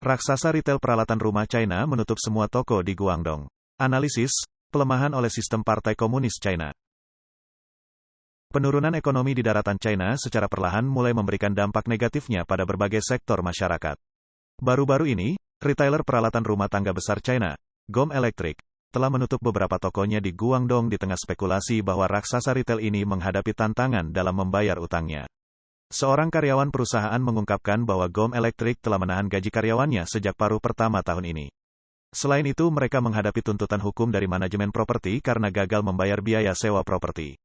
Raksasa retail peralatan rumah China menutup semua toko di Guangdong. Analisis, pelemahan oleh sistem Partai Komunis China. Penurunan ekonomi di daratan China secara perlahan mulai memberikan dampak negatifnya pada berbagai sektor masyarakat. Baru-baru ini, retailer peralatan rumah tangga besar China, GOM Electric, telah menutup beberapa tokonya di Guangdong di tengah spekulasi bahwa raksasa retail ini menghadapi tantangan dalam membayar utangnya. Seorang karyawan perusahaan mengungkapkan bahwa GOM Electric telah menahan gaji karyawannya sejak paruh pertama tahun ini. Selain itu, mereka menghadapi tuntutan hukum dari manajemen properti karena gagal membayar biaya sewa properti.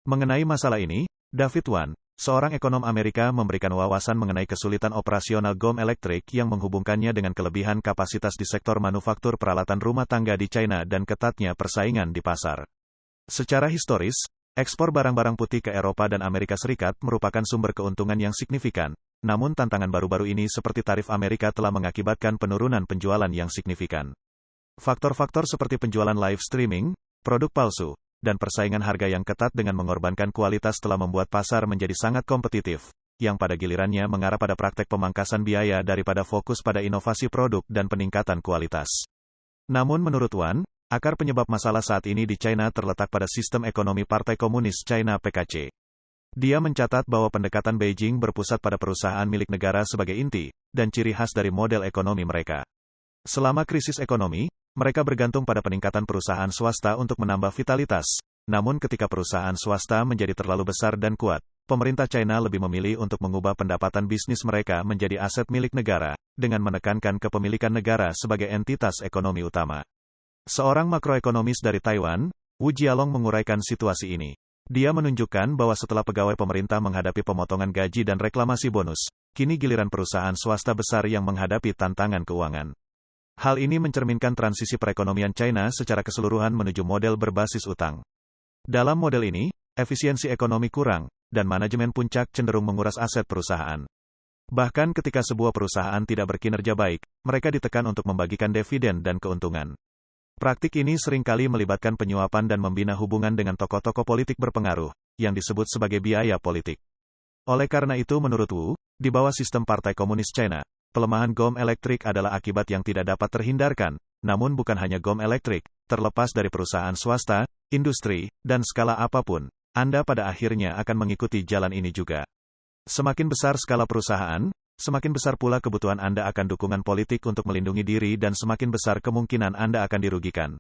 Mengenai masalah ini, David Wan, seorang ekonom Amerika memberikan wawasan mengenai kesulitan operasional GOM Electric yang menghubungkannya dengan kelebihan kapasitas di sektor manufaktur peralatan rumah tangga di China dan ketatnya persaingan di pasar. Secara historis, ekspor barang-barang putih ke Eropa dan Amerika Serikat merupakan sumber keuntungan yang signifikan, namun tantangan baru-baru ini seperti tarif Amerika telah mengakibatkan penurunan penjualan yang signifikan. Faktor-faktor seperti penjualan live streaming, produk palsu, dan persaingan harga yang ketat dengan mengorbankan kualitas telah membuat pasar menjadi sangat kompetitif, yang pada gilirannya mengarah pada praktek pemangkasan biaya daripada fokus pada inovasi produk dan peningkatan kualitas. Namun menurut Wan, akar penyebab masalah saat ini di China terletak pada sistem ekonomi Partai Komunis China (PKC). Dia mencatat bahwa pendekatan Beijing berpusat pada perusahaan milik negara sebagai inti, dan ciri khas dari model ekonomi mereka. Selama krisis ekonomi, mereka bergantung pada peningkatan perusahaan swasta untuk menambah vitalitas. Namun ketika perusahaan swasta menjadi terlalu besar dan kuat, pemerintah China lebih memilih untuk mengubah pendapatan bisnis mereka menjadi aset milik negara, dengan menekankan kepemilikan negara sebagai entitas ekonomi utama. Seorang makroekonomis dari Taiwan, Wu Jialong menguraikan situasi ini. Dia menunjukkan bahwa setelah pegawai pemerintah menghadapi pemotongan gaji dan reklamasi bonus, kini giliran perusahaan swasta besar yang menghadapi tantangan keuangan. Hal ini mencerminkan transisi perekonomian China secara keseluruhan menuju model berbasis utang. Dalam model ini, efisiensi ekonomi kurang, dan manajemen puncak cenderung menguras aset perusahaan. Bahkan ketika sebuah perusahaan tidak berkinerja baik, mereka ditekan untuk membagikan dividen dan keuntungan. Praktik ini seringkali melibatkan penyuapan dan membina hubungan dengan tokoh-tokoh politik berpengaruh, yang disebut sebagai biaya politik. Oleh karena itu menurut Wu, di bawah sistem Partai Komunis China, pelemahan GOM Electric adalah akibat yang tidak dapat terhindarkan, namun bukan hanya GOM Electric, terlepas dari perusahaan swasta, industri, dan skala apapun, Anda pada akhirnya akan mengikuti jalan ini juga. Semakin besar skala perusahaan, semakin besar pula kebutuhan Anda akan dukungan politik untuk melindungi diri dan semakin besar kemungkinan Anda akan dirugikan.